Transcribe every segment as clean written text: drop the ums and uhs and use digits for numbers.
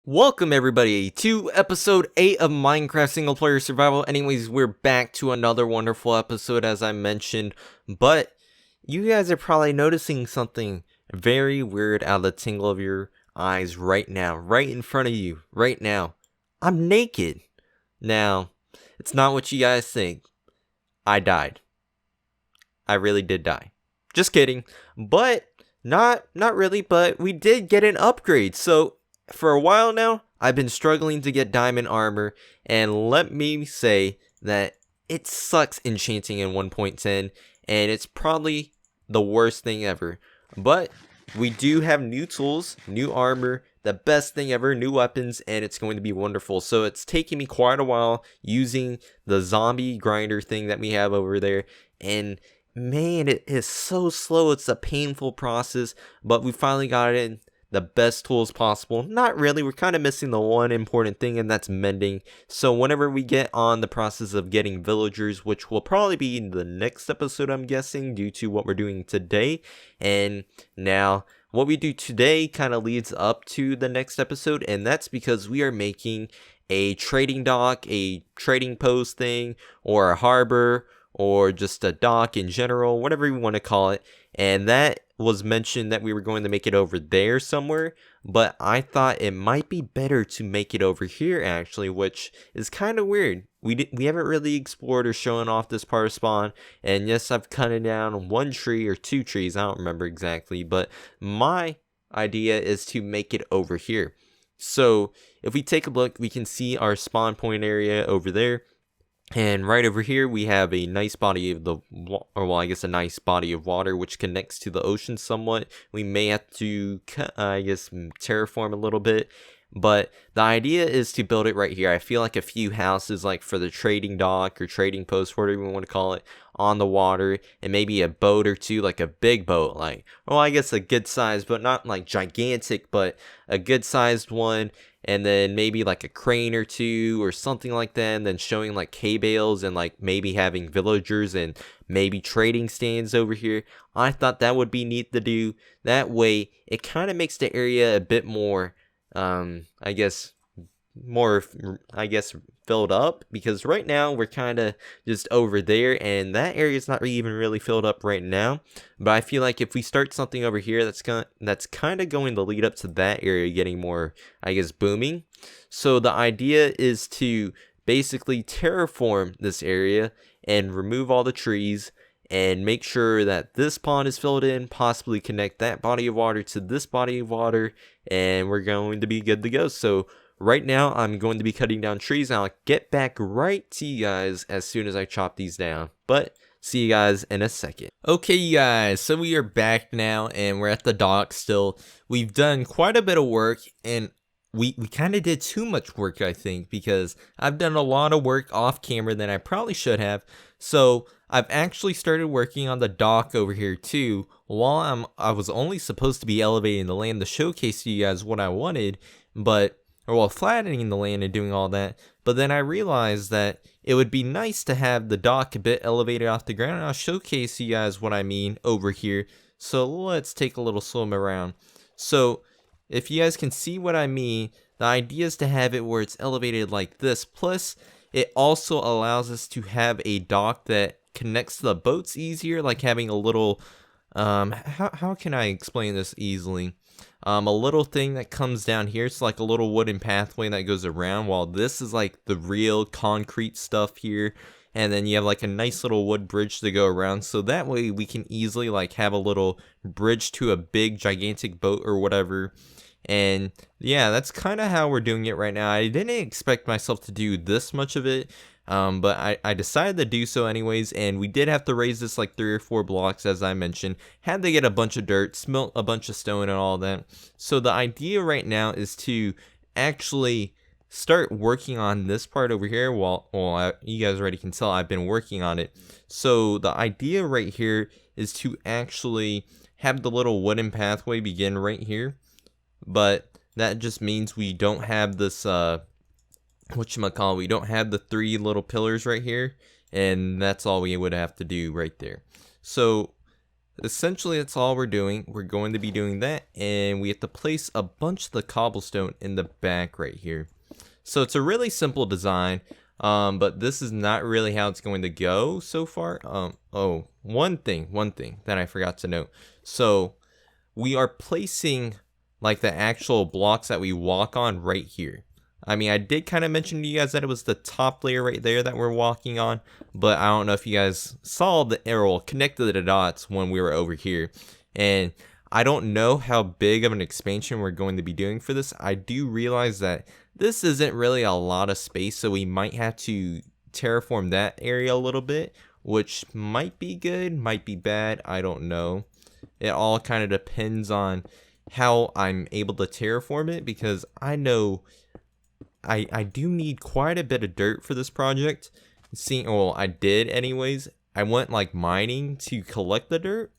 Welcome everybody to episode 8 of Minecraft Single Player Survival. Anyways, we're back to another wonderful episode as I mentioned, but you guys are probably noticing something very weird out of the tingle of your eyes right now, right in front of you, right now. I'm naked. Now, it's not what you guys think. I died. I really did die. Just kidding. But not really, but we did get an upgrade. So for a while now, I've been struggling to get diamond armor, and let me say that it sucks enchanting in 1.10, and it's probably the worst thing ever. But we do have new tools, new armor, the best thing ever, new weapons, and it's going to be wonderful. So it's taking me quite a while using the zombie grinder thing that we have over there, and man, it is so slow. It's a painful process, but we finally got it in the best tools possible. Not really, we're kind of missing the one important thing, and that's mending. So whenever we get on the process of getting villagers, which will probably be in the next episode, I'm guessing, due to what we're doing today. And now what we do today kind of leads up to the next episode, and that's because we are making a trading dock, a trading post thing, or a harbor, or just a dock in general, whatever you want to call it. And that was mentioned that we were going to make it over there somewhere, but I thought it might be better to make it over here actually, which is kind of weird. We haven't really explored or shown off this part of spawn, and yes, I've cut it down one tree or two trees, I don't remember exactly, but my idea is to make it over here. So if we take a look, we can see our spawn point area over there. And right over here, we have a nice body of a nice body of water, which connects to the ocean somewhat. We may have to, terraform a little bit, but the idea is to build it right here. I feel like a few houses, like for the trading dock or trading post, whatever you want to call it, on the water, and maybe a boat or two, like a big boat, a good size, but not like gigantic, but a good sized one. And then maybe like a crane or two or something like that, and then showing like hay bales and like maybe having villagers and maybe trading stands over here. I thought that would be neat to do. That way it kind of makes the area a bit more filled up, because right now we're kind of just over there and that area is not even really filled up right now. But I feel like if we start something over here, that's kind of going to lead up to that area getting more, booming. So the idea is to basically terraform this area and remove all the trees and make sure that this pond is filled in, possibly connect that body of water to this body of water, and we're going to be good to go. So right now, I'm going to be cutting down trees, and I'll get back right to you guys as soon as I chop these down. But see you guys in a second. Okay, you guys, so we are back now, and we're at the dock still. We've done quite a bit of work, and we kind of did too much work, I think, because I've done a lot of work off camera than I probably should have. So I've actually started working on the dock over here too, while I was only supposed to be elevating the land to showcase to you guys what I wanted, flattening the land and doing all that. But then I realized that it would be nice to have the dock a bit elevated off the ground, and I'll showcase you guys what I mean over here. So let's take a little swim around. So if you guys can see what I mean, the idea is to have it where it's elevated like this. Plus, it also allows us to have a dock that connects to the boats easier, like having a little, how can I explain this easily? A little thing that comes down here. It's like a little wooden pathway that goes around, while this is like the real concrete stuff here. And then you have like a nice little wood bridge to go around. So that way we can easily like have a little bridge to a big gigantic boat or whatever. And yeah, that's kind of how we're doing it right now. I didn't expect myself to do this much of it, but I decided to do so anyways. And we did have to raise this like 3 or 4 blocks, as I mentioned. Had to get a bunch of dirt, smelt a bunch of stone and all that. So the idea right now is to actually start working on this part over here. You guys already can tell I've been working on it. So the idea right here is to actually have the little wooden pathway begin right here. But that just means we don't have this, we don't have the 3 little pillars right here, and that's all we would have to do right there. So essentially that's all we're doing. We're going to be doing that, and we have to place a bunch of the cobblestone in the back right here. So it's a really simple design, but this is not really how it's going to go so far. Oh, one thing that I forgot to note. So we are placing like the actual blocks that we walk on right here. I mean, I did kind of mention to you guys that it was the top layer right there that we're walking on, but I don't know if you guys saw the arrow connected the dots when we were over here. And I don't know how big of an expansion we're going to be doing for this. I do realize that this isn't really a lot of space, so we might have to terraform that area a little bit, which might be good, might be bad, I don't know. It all kind of depends on how I'm able to terraform it, because I know I do need quite a bit of dirt for this project. Well, I did anyways. I went like mining to collect the dirt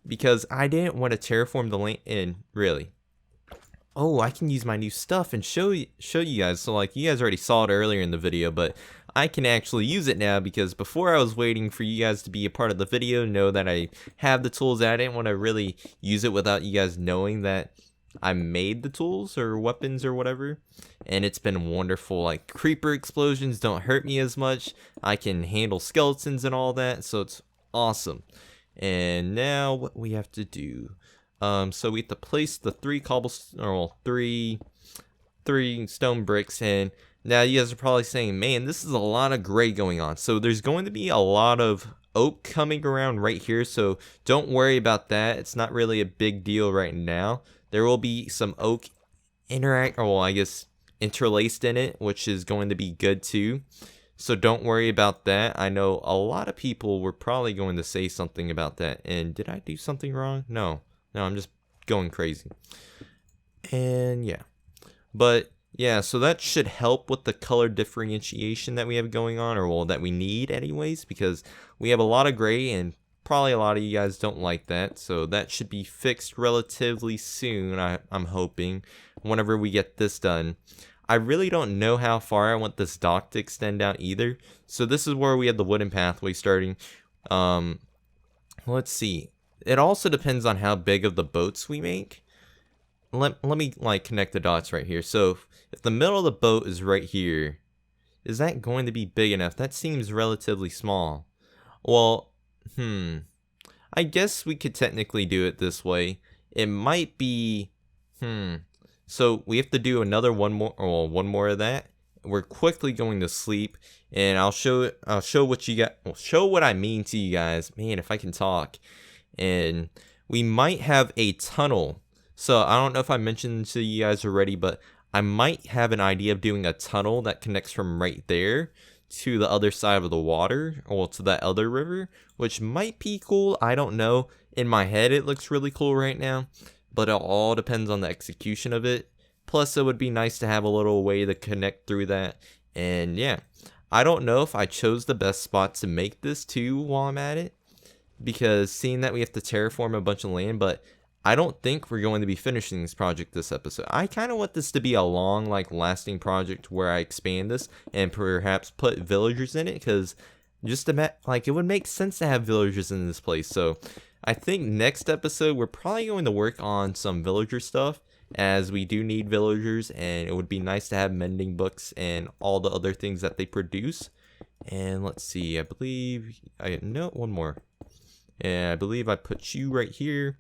because I didn't want to terraform the land in, really. Oh, I can use my new stuff and show you guys. So like you guys already saw it earlier in the video, but I can actually use it now, because before I was waiting for you guys to be a part of the video, know that I have the tools. I didn't want to really use it without you guys knowing that I made the tools or weapons or whatever. And it's been wonderful. Like creeper explosions don't hurt me as much. I can handle skeletons and all that, so it's awesome. And now what we have to do, so we have to place the three stone bricks in. Now you guys are probably saying, man, this is a lot of gray going on. So there's going to be a lot of oak coming around right here, so don't worry about that. It's not really a big deal right now. There will be some oak interlaced in it, which is going to be good too. So don't worry about that. I know a lot of people were probably going to say something about that. And did I do something wrong? No, I'm just going crazy. And yeah, but yeah, so that should help with the color differentiation that we have going on, or well, that we need anyways, because we have a lot of gray and probably a lot of you guys don't like that. So that should be fixed relatively soon, I'm hoping, whenever we get this done. I really don't know how far I want this dock to extend out either. So this is where we have the wooden pathway starting. Let's see. It also depends on how big of the boats we make. Let me like connect the dots right here. So if the middle of the boat is right here, is that going to be big enough? That seems relatively small. Well, I guess we could technically do it this way. It might be, so we have to do one more of that. We're quickly going to sleep, and I'll show what I mean to you guys. Man, if I can talk. And we might have a tunnel. So I don't know if I mentioned to you guys already, but I might have an idea of doing a tunnel that connects from right there to the other side of the water, or to that other river, which might be cool. I don't know. In my head, it looks really cool right now, but it all depends on the execution of it. Plus, it would be nice to have a little way to connect through that. And yeah, I don't know if I chose the best spot to make this too while I'm at it, because seeing that we have to terraform a bunch of land, but I don't think we're going to be finishing this project this episode. I kind of want this to be a long, like, lasting project where I expand this and perhaps put villagers in it, because just it would make sense to have villagers in this place. So I think next episode we're probably going to work on some villager stuff, as we do need villagers, and it would be nice to have mending books and all the other things that they produce. And let's see, I believe one more. And I believe I put you right here.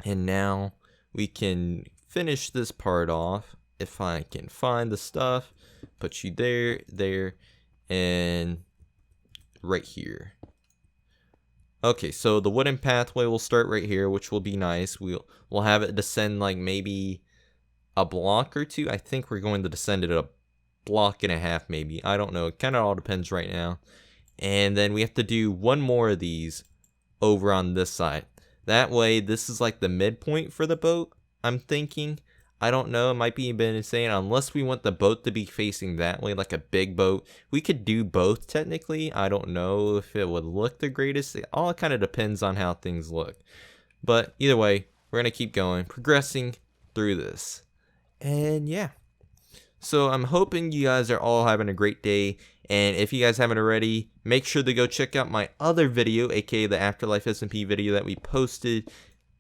And now we can finish this part off. If I can find the stuff, put you there, and right here. Okay, so the wooden pathway will start right here, which will be nice. We'll have it descend like maybe a block or two. I think we're going to descend it a block and a half, maybe. I don't know. It kind of all depends right now. And then we have to do one more of these over on this side. That way, this is like the midpoint for the boat, I'm thinking. I don't know, it might be a bit insane, unless we want the boat to be facing that way, like a big boat. We could do both, technically. I don't know if it would look the greatest. It all kind of depends on how things look. But either way, we're going to keep going, progressing through this. And yeah. So I'm hoping you guys are all having a great day, And if you guys haven't already, make sure to go check out my other video, aka the Afterlife SMP video that we posted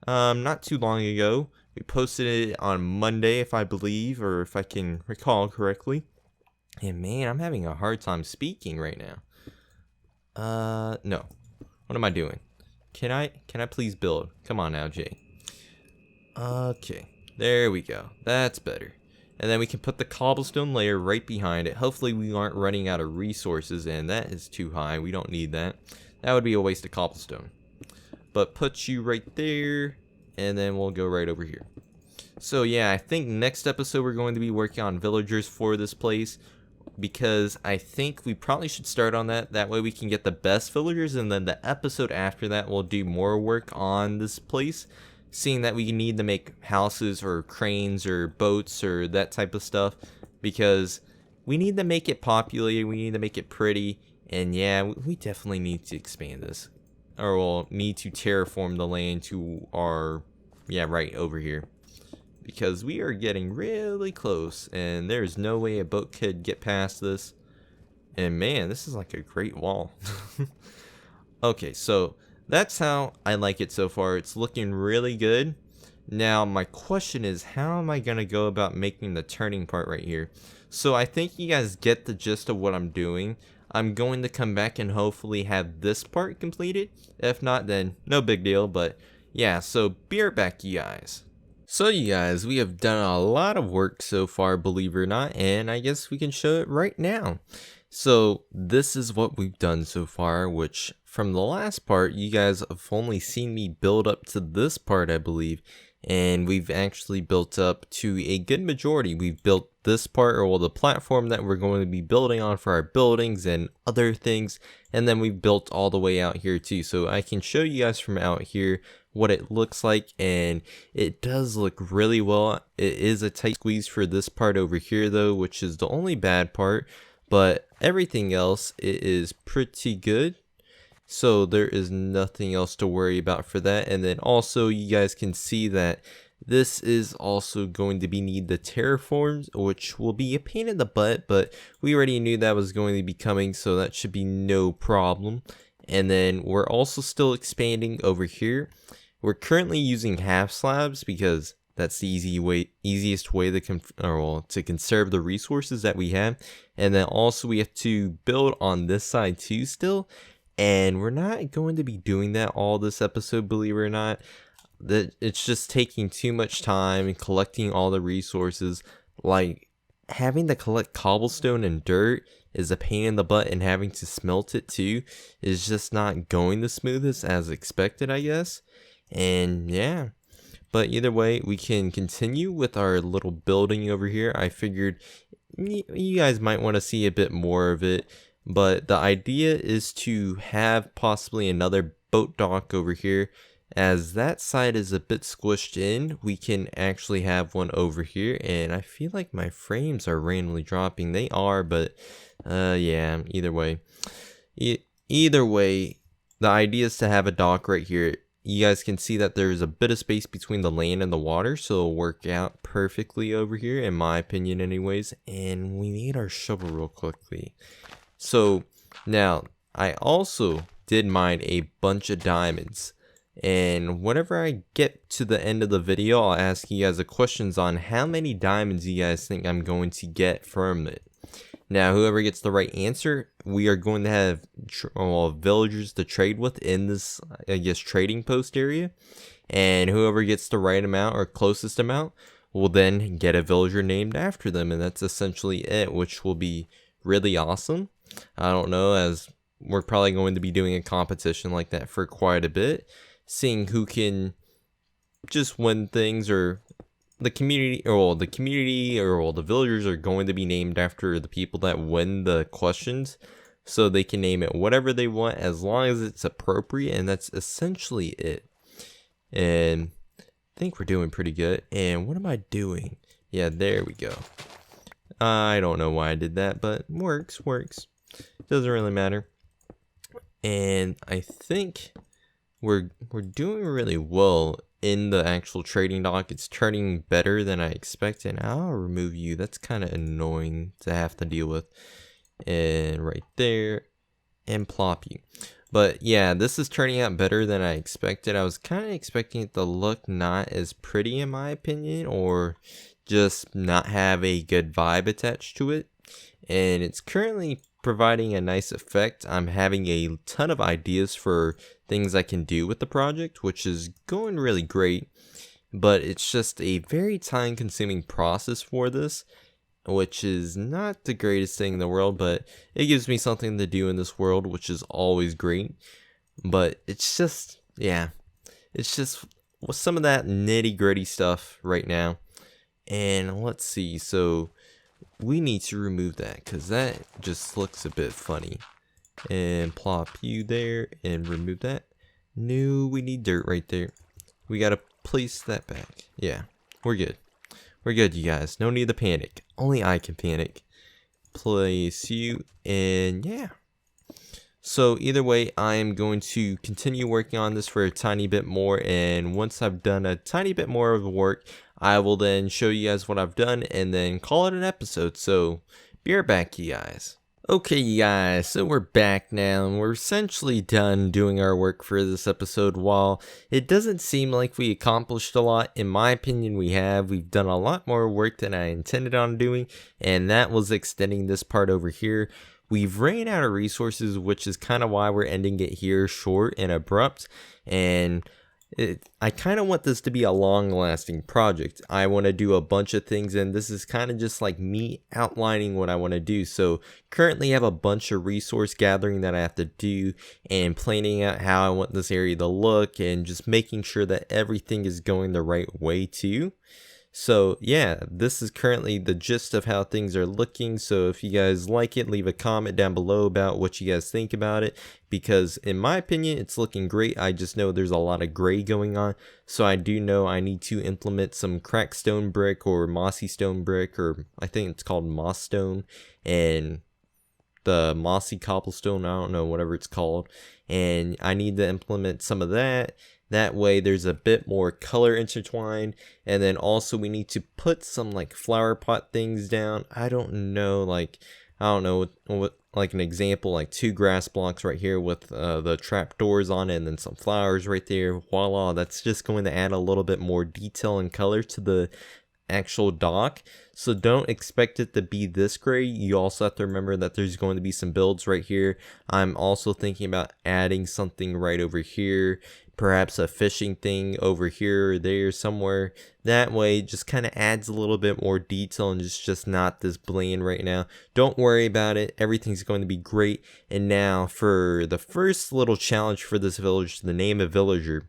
not too long ago. We posted it on Monday, if I believe, or if I can recall correctly. And man, I'm having a hard time speaking right now. No. What am I doing? Can I please build? Come on now, Jay. Okay. There we go. That's better. And then we can put the cobblestone layer right behind it. Hopefully we aren't running out of resources, and that is too high. We don't need that. That would be a waste of cobblestone. But put you right there, and then we'll go right over here. So yeah, I think next episode we're going to be working on villagers for this place, because I think we probably should start on that. That way we can get the best villagers, and then the episode after that we'll do more work on this place, seeing that we need to make houses or cranes or boats or that type of stuff, because we need to make it populated, we need to make it pretty, and yeah, we definitely need to expand this, or we'll need to terraform the land to our, yeah, right over here, because we are getting really close and there's no way a boat could get past this. And man, this is like a great wall. Okay, so that's how I like it so far. It's looking really good. Now my question is, how am I gonna go about making the turning part right here? So I think you guys get the gist of what I'm doing. I'm going to come back and hopefully have this part completed. If not, then no big deal. But yeah, so be right back, you guys. So you guys, we have done a lot of work so far, believe it or not, and I guess we can show it right now. So this is what we've done so far, which from the last part, you guys have only seen me build up to this part, I believe, and we've actually built up to a good majority. We've built this part, or well, the platform that we're going to be building on for our buildings and other things, and then we've built all the way out here too. So I can show you guys from out here what it looks like, and it does look really well. It is a tight squeeze for this part over here though, which is the only bad part, but everything else, it is pretty good. So there is nothing else to worry about for that. And then also you guys can see that this is also going to need the terraforms, which will be a pain in the butt, but we already knew that was going to be coming, so that should be no problem. And then we're also still expanding over here. We're currently using half slabs because that's the easiest way to conserve the resources that we have. And then also we have to build on this side too still. And we're not going to be doing that all this episode, believe it or not. That it's just taking too much time and collecting all the resources. Like having to collect cobblestone and dirt is a pain in the butt, and having to smelt it too is just not going the smoothest as expected, I guess. And yeah, but either way, we can continue with our little building over here. I figured you guys might want to see a bit more of it, but the idea is to have possibly another boat dock over here. As that side is a bit squished in, we can actually have one over here. And I feel like my frames are randomly dropping. They are, but yeah, either way, the idea is to have a dock right here. You guys can see that there's a bit of space between the land and the water, so it'll work out perfectly over here, in my opinion anyways. And we need our shovel real quickly. So now I also did mine a bunch of diamonds, and whenever I get to the end of the video, I'll ask you guys questions on how many diamonds you guys think I'm going to get from it. Now, whoever gets the right answer, we are going to have villagers to trade with in this, I guess, trading post area. And whoever gets the right amount or closest amount will then get a villager named after them. And that's essentially it, which will be really awesome. I don't know, as we're probably going to be doing a competition like that for quite a bit, seeing who can just win things, or the community or the villagers are going to be named after the people that win the questions, so they can name it whatever they want as long as it's appropriate. And that's essentially it. And I think we're doing pretty good. And what am I doing? Yeah, there we go. I don't know why I did that, but works. Doesn't really matter. And I think we're doing really well in the actual trading dock. It's turning better than I expected. I'll remove you. That's kind of annoying to have to deal with. and right there, and plop you. But yeah, this is turning out better than I expected. I was kind of expecting it to look not as pretty in my opinion, or just not have a good vibe attached to it. And it's currently providing a nice effect. I'm having a ton of ideas for things I can do with the project, which is going really great. But it's just a very time consuming process for this, which is not the greatest thing in the world, but it gives me something to do in this world, which is always great. But it's just, yeah, it's just some of that nitty gritty stuff right now. And let's see, so we need to remove that because that just looks a bit funny. And plop you there and remove that. No, we need dirt right there. We gotta place that back. Yeah, we're good. We're good, you guys. No need to panic. Only I can panic. Place you, and yeah. So either way, I am going to continue working on this for a tiny bit more, and once I've done a tiny bit more of the work, I will then show you guys what I've done and then call it an episode. So be right back, you guys. Okay, you guys, so we're back now, and we're essentially done doing our work for this episode. While it doesn't seem like we accomplished a lot, in my opinion we have. We've done a lot more work than I intended on doing, and that was extending this part over here. We've ran out of resources, which is kind of why we're ending it here short and abrupt, and I kind of want this to be a long-lasting project. I want to do a bunch of things, and this is kind of just like me outlining what I want to do. So currently I have a bunch of resource gathering that I have to do, and planning out how I want this area to look, and just making sure that everything is going the right way too. So yeah, this is currently the gist of how things are looking. So if you guys like it, leave a comment down below about what you guys think about it, because in my opinion it's looking great. I just know there's a lot of gray going on, so I do know I need to implement some cracked stone brick or mossy stone brick, or I think it's called moss stone, and the mossy cobblestone, I don't know, whatever it's called, and I need to implement some of that. That way there's a bit more color intertwined. And then also we need to put some like flower pot things down. I don't know, like, I don't know what, like an example, like 2 grass blocks right here with the trap doors on it, and then some flowers right there. Voila, that's just going to add a little bit more detail and color to the actual dock. So don't expect it to be this gray. You also have to remember that there's going to be some builds right here. I'm also thinking about adding something right over here, perhaps a fishing thing over here or there somewhere. That way it just kind of adds a little bit more detail, and it's just not this bland right now. Don't worry about it, everything's going to be great. And now for the first little challenge for this village, the name a villager.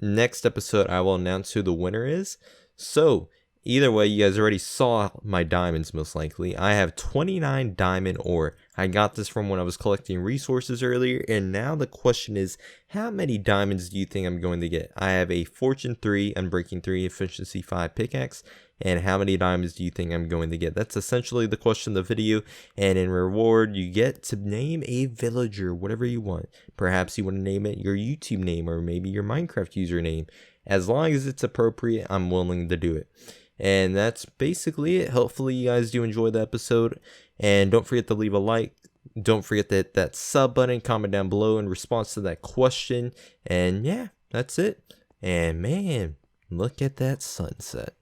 Next episode I will announce who the winner is. So either way, you guys already saw my diamonds most likely. I have 29 diamond ore. I got this from when I was collecting resources earlier, and now the question is, how many diamonds do you think I'm going to get? I have a fortune 3, unbreaking 3, efficiency 5 pickaxe, and how many diamonds do you think I'm going to get? That's essentially the question of the video, and in reward you get to name a villager, whatever you want. Perhaps you want to name it your YouTube name, or maybe your Minecraft username. As long as it's appropriate, I'm willing to do it. And that's basically it. Hopefully you guys do enjoy the episode, and don't forget to leave a like. Don't forget to hit that sub button, comment down below in response to that question, and yeah, that's it. And man, look at that sunset.